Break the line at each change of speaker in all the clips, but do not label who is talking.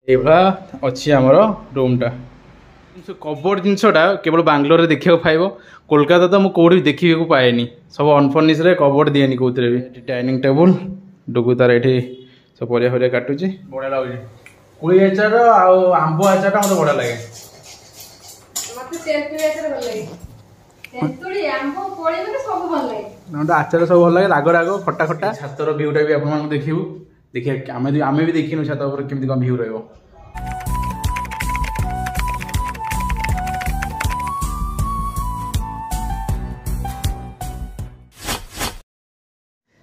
एभा अच्छी आमर रूमटा कबोर्ड जिनसटा केवल बांग्लोर देखा पाइब कोलकाता तो मुझे कौटी देखा पाएनि सब अनफर्निश कबोर्ड दिएनि कौन भी डाइनिंग टेबुल डुगु तार ये सब परिया काटुची बढ़िया लगे कोई आचार आंब आचार मत बढ़िया लगे आचार सब भल लगे राग राग खटा खटा छातर भ्यूटा भी आप देखू देखिए आम भी देखी छात केमती कौन भ्यू रही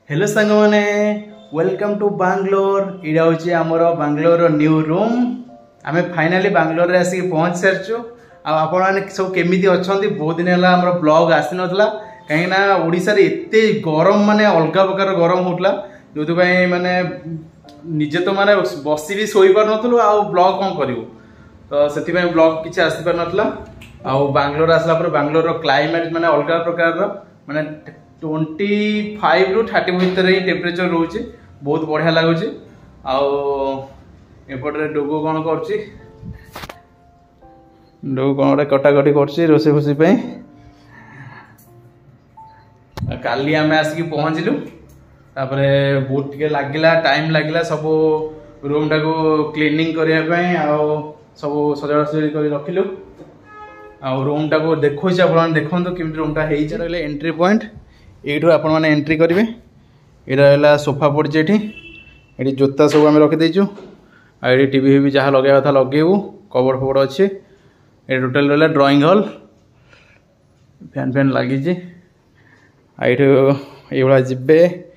हेलो सांग मैंने वेलकम टू बांग्लोर यहाँ हूँ आमर बांग्लोर न्यू रूम आम फाइनाली बांग्लोर आसिक पहुँच सारी आपने सब केमी अच्छा बहुत दिन है आम ब्लॉग आसी नाला कहीं ओडिशा रे एते गरम माने अलग प्रकार गरम होता जो माने निजे तो माने बसी भी शोई पार नथुलु आ ब्लॉग कौन करूँ तो से ब्लॉग किसी आसी पार नथला आ बांग्लोर आसला पर बांग्लोर रो क्लाइमेट माने अलग प्रकार माने 25 ରୁ 30 भितर ही टेम्परेचर रोचे बहुत बढ़िया लगुच आउटे डुगु कौन कर डुगु कौन गोटे कटाकटी कर रोसे फोसी काली आम आसिक पहुँचलु तापरे बहुत टे लगिला टाइम लगिला सब रूम टाको क्लीनिंग करने सब सजा सजी कर रखिलु आ रूम टाको देखो आप देखो केमी रूमटा हो एंट्री पॉइंट यू आप एंट्री करेंगे यहाँ सोफा पड़ी ये जोता सब आम रखीदेचु आई टीवी भी जहाँ लगे था लगेबू कबड़ फबड़ अच्छे ये टोटाल रहा ड्राइंग हॉल फैन फैन लगी ये जीवे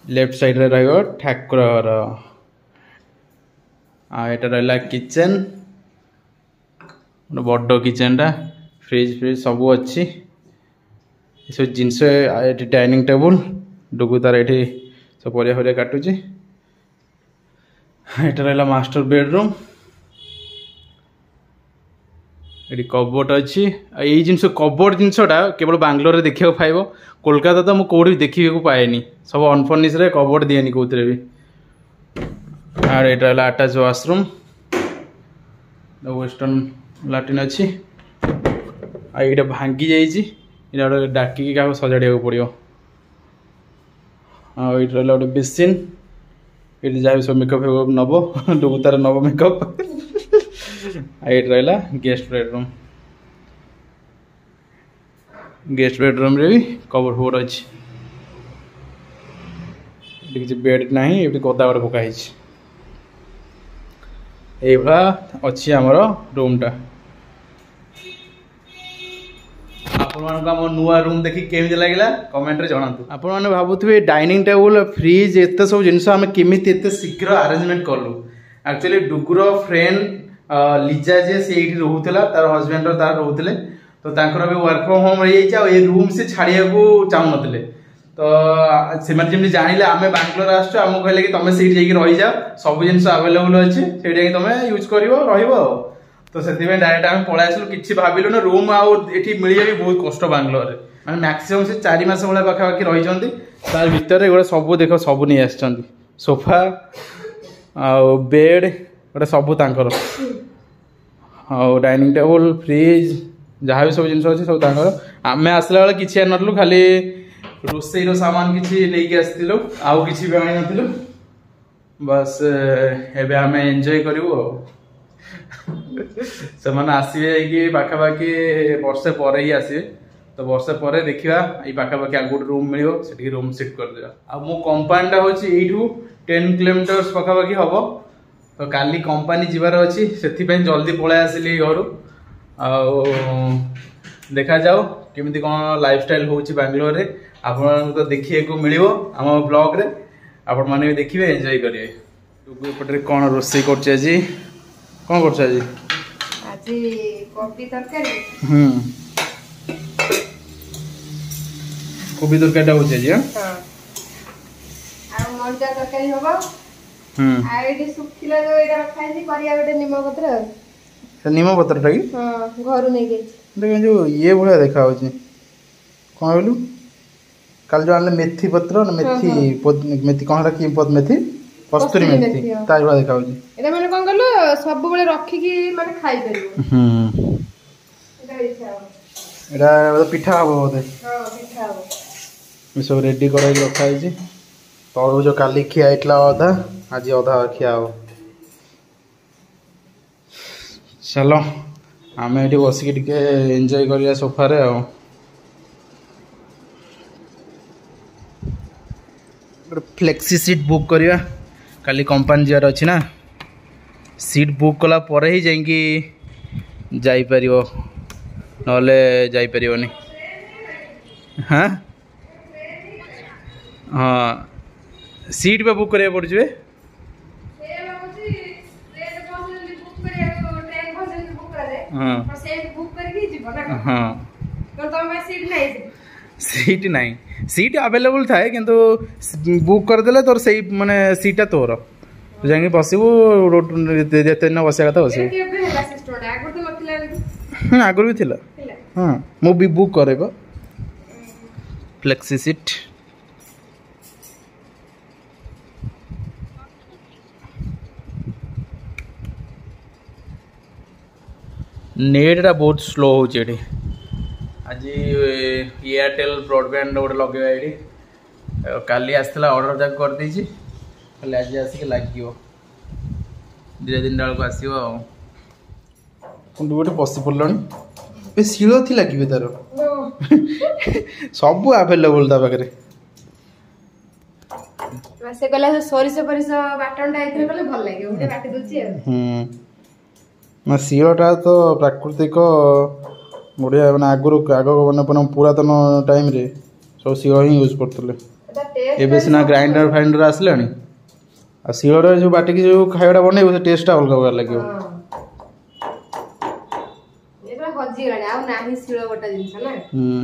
लेफ्ट साइड रे रहा ठाकुर घर आटा रहा किचेन बड़ किचेनटा फ्रिज फ्रिज सब अच्छी सब जिनस डाइनिंग टेबुल डुगु तार ये सब परिया काटुची यहाँ रहा मास्टर बेडरूम ये कबोर्ड अच्छी यही जिनस कबोर्ड जिनसटा केवल बांग्लोर देखा पाइब कोलकाता तो मुझे कौटी देखा पाएनि सब अनफर्निश कबोर्ड दिएनि कौन भी और ये रहा अटैच वाशरूम वेस्टर्न लाट्रिन अच्छी ये भांगी जाइए डाकिकी क्या सजाड़ा पड़ो ये रहा गोटे बेसिन ये जहाँ सब मेकअप वेकअप नब डुगु तार नब मेकअप ये रहा गेस्ट बेडरूम रे भी कबोर्ड फबोर्ड अच्छी किसी बेड ना ये गदा गोटे पकाई ये अच्छी आमर रूमटा आपण नुआ रूम देखिए केमी लगे कमेंट रे जनातु आपण माने भाबुथिबे डाइनिंग टेबल फ्रिज एत सब जिनस आम केमिति एत शीघ्र अरेंजमेंट कलु एक्चुअली डुगुर फ्रेंड लिजा जे से एठी रहउतला तार हस्बैंड तार रहउतले तो तांकर भी वर्क फ्रॉम होम रही जाय ए रूम से छाड़िया को चाहू नथिले तो से माने जेमि जानिले आमे बांग्लोर आछो हम कहले कि तमे सेठी जाई रहि जा सब जिनस अवेलेबल अछि सेठी जाई तमे यूज करिवो रहिवो तो से डायरेक्ट आम पळा आसलु किछि भाबिलु न रूम आउ एठी मिलिया भी बहुत कष्ट बांग्लोर रे माने मैक्सिमम से 4 मास वाला पाखा पाखी रहि जंती तार भीतर गोटे सब देखो सब नहीं आछंती सोफा आ बेड गोटे सब तांकर आ डाइनिंग टेबल फ्रिज जहाँ भी सब जिन अच्छे सब आम आसला बेले किसी आनलु खाली रोसई सामान किसी लेकिन आसलु आउ कि भी आनी नथिलु बस एबे आम एंजॉय करू से मैंने आसवे कि पाखापाखि वर्षे पर ही आसवे तो वर्षे पर देखा ये पाखापाखि आगे गोटे रूम मिलो से रूम सिफ्ट करदे आ मो कंपानीटा हूँ यू 10 किलोमीटर्स पाखापाखि हम तो काली कंपानी जीवार अच्छी से जल्दी पलि आसिली घर देखा जाओ केमिति कौन लाइफस्टाइल होची बांग्लोर रे आपन तो देखिए को मिलिवो आम ब्लॉग रे आपण माने भी देखिबे एंजॉय करिवे तो एपटे कौन रोसई करछ जी कौन करछ जी
आज कोबी तरकारी
कोबी तरकारी होछ जी हां
आ मंडा तरकारी होबो आ एडी सुखिला जो एडा रखाइछि करिया गोटे निम पत्र
निम पत्रटा कि
हां घर नै गेछि
देख जो ये बढ़िया देखा होछि कौन बोलू कल जो आनले मेथी पत्र मेथी मेथी कौन की पद मेथी कस्तूरी मेथी तार वाला देखा होजी
एटा माने कोन गलो सब बेले रखी की माने खाई परिबो एटा इच्छा
एटा पिठा हबो बोधे
हां पिठा हबो
सब रेडी कराई रखा है तरबुज काली खिया अधा आज अधा खिया हो चलो आम ये बसिक एंजॉय करिया सोफारे आ फ्लेक्सी सीट बुक करिया काली कंपनी जार अच्छी ना सीट बुक कला पर ही जाइकी जापर नले जापरनी हाँ हाँ सीट पे बुक करिया पड़े हाँ हाँ सीट नहीं सीट अवेलेबल थाए किंतु बुक करदेले तोर सही माने सीटा तोर तू जाके बसबू जेते न बसिया कथा बसबू आगुर भी थिला हाँ मु भी बुक करे फ्लेक्सी सीट नेटा बहुत स्लो हो आज एयरटेल ब्रॉडबैंड गोटे लगे ये काली आसला ऑर्डर जाक कर देछि खाली आज आसिक लगे धीरे दिन बेलू आसो गोटे पशि पड़े शिल थी लगे तार सब आवेलेबल ता पाखे
से कहला सरिस परिस बाटनटा आइथले कहले भल लागे उठे बाटी दोछि
ना शिलटा तो प्राकृतिक बढ़िया मैंने आगुरी आग मैंने पुरातन टाइम रे सब शिल ही यूज करते एवं सीना ग्राइंडर फाइंडर आसला आ शिल जो बाटिक जो खाइबा बन टेस्ट अलग अलग लगे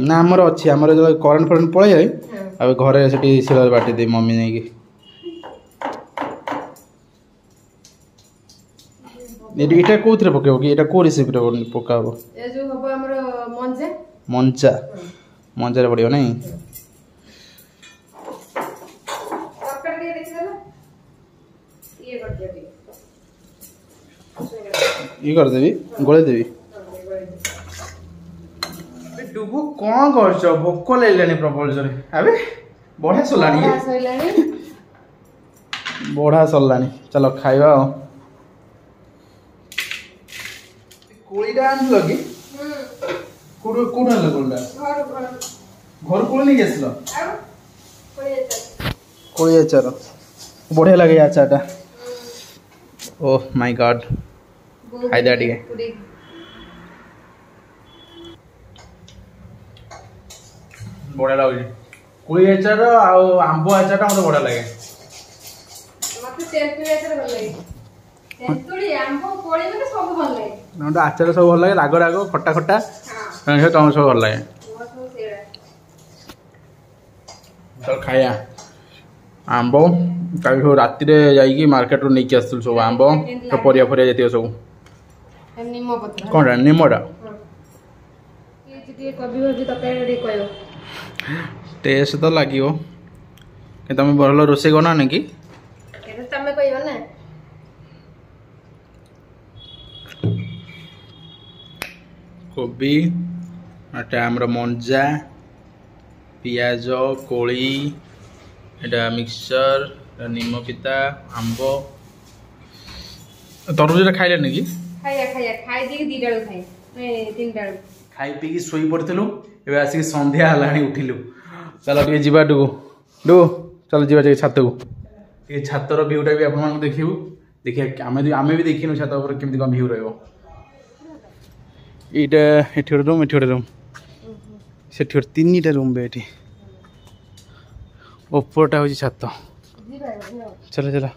ना आमर अच्छी आमर जो करेन्ट फरेन्ट पड़े जाए अब घरे से शिल बाटी दे मम्मी नहीं एटा कोथरे पकेबो कि एटा को रेसिपी रे पकाबो
ए जो हबो हमर मंजा
मंजा मंजा रे पड़ियो नहीं
टक्कर के देखिला ये कर देबी
ये कर देबी गोळे देबी डुबु कोन करछ भोक लेलेनी प्रपोजल अबे बढ़ा सोलानी बढ़ा सोलानी चलो खाइबा कोळीटा आनलो कि कोडो कोडा लगोलडा घर कोळ नहीं गेसलो कोळी अचार बढ़िया लगे अचारटा ओह माय गॉड हाय दैट ये बढ़िया लगे कोळी अचार आ आंबो अचारटा मते बढ़िया लगे
मते तेंतुली अचार भल लगे तेंतुली आंबो कोळी मते सब भल लगे
ना आचार सब भल लगे राग राग खट्टा खट्टा हां तुम सब भल लगे चल खाया आंब कभी राति जाइए मार्केट नहीं आसलु सब आंब तो परिया फरिया जाती सब कौन निमटा टेस्ट तो लगे तुम भल रोसे करना कि कोबी आमर मंजा पियाज कोली एटा मिक्सचर निम पिता आंब तरबुज खाइले कि खाई पी शोई पड़ू ए आसिक संध्या है उठिलु चलो टे जा डुगु डुगु चलो जा छात को ये छातर भ्यूटा भी आप देखू देखिए आम भी देखिनु छात केमती कौन भ्यू रहा ये रूम ये रूम से तीन रूम बेटी ऊपरटा हूँ छात चलो चलो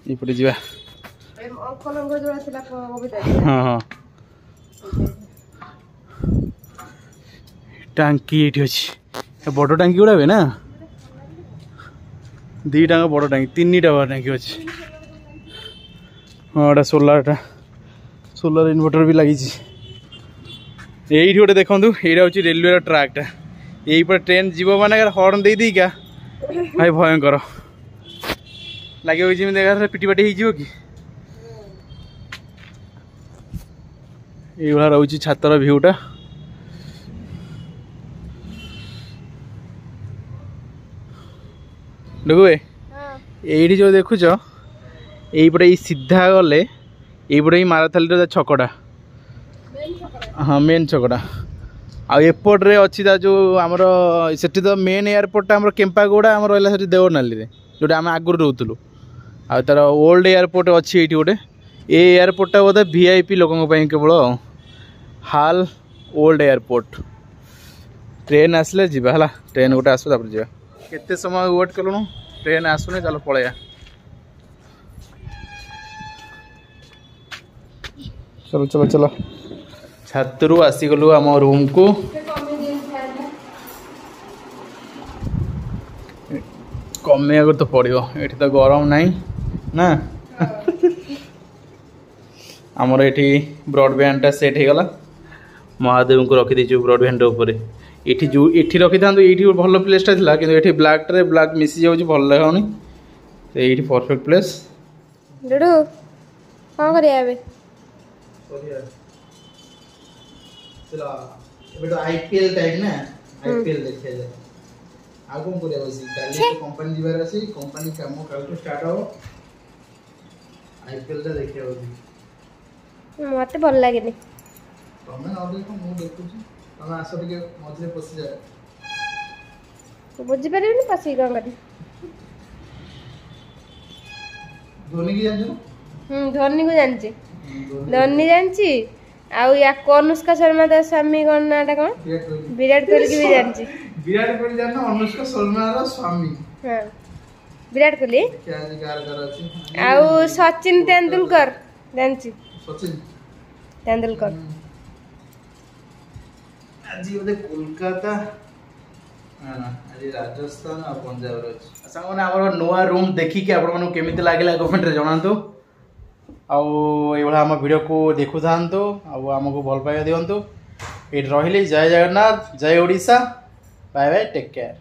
ये जा हाँ हाँ टांकी ये अच्छी बड़ टांकी गुड़ा भी ना दीटा बड़ टांकी तीन टांकी अच्छी हाँ एटा सोलार इन्वर्टर भी लगी ये गोटे देखूँ यहाँ हूँ रेलवे ट्रैकटा यही पर ट्रेन जीव मान हॉर्न दे दी क्या भाई भयंकर लगे जमी देखा पिटी पाटी हो कि ये रोचे छातर भ्यूटा डुगुए ये जो देखुच यहीपटे सीधा गले यहीपटे ही माराथाली छकटा हाँ मेन छकटा आएपटे अच्छी जो आमर से तो मेन एयरपोर्टा आम केम्पागुड़ा आम रहा है देवनाली जोटा आम आगुरी रोलु आ तार ओल्ड एयरपोर्ट अच्छी ये गोटे ये एयरपोर्टा बोधे वीआईपी लोकों केवल हाल ओल्ड एयरपोर्ट ट्रेन आसले जीवा है ट्रेन गोटे आस जा केते समय वेट कलु ट्रेन आसुनी चलो पलैया चलो चलो चलो छातरू आसीगलु आम रूम को कमे तो पड़ो ये तो गरम नहीं ना आमर ये ब्रॉडबैंड सेट हो गला महादेव को रखी दीचु ब्रॉडबैंड उपर ये जो ये रखी था ये भल प्लेसटा था कि ये ब्लैक रे ब्लैक मिसी जाऊँ भल लगानी ये परफेक्ट प्लेस
डुडू कौन करिया
चलो ये तो आईपीएल टाइम ना आईपीएल देखिए जा आगो करे बसी काली कंपनी जीवार अछि कंपनी काम काल तो स्टार्ट हो आईपीएल ता देखिए बसी
मते भल लागेनी
तमे न देखो मु देखु छी तमे आसो टिके मझे पसी जा
बुझी परिबनी पसी कोन करी
धोनी की जानছো
धोनी को जानची धोनी जानची आउ या अनुष्का शर्मा दा स्वामी कोन नाटा कोन विराट कोहली की भी जानची
विराट कोहली जानो अनुष्का शर्मा रा स्वामी
हां विराट कोहली
क्या अधिकार कर अछि
आउ सचिन तेंदुलकर जानची
सचिन
तेंदुलकर
आज ओदे कोलकाता ना आज राजस्थान और पंजाब रो सांग माने हमर नोआ रूम देखि के आपण मानु केमिति लागला कमेंट रे जणांतु आउ ये भाया आम वीडियो को देखु था आमको भल पाइबा दिंतु ये रही जय जगन्नाथ जय Odisha bye bye take care.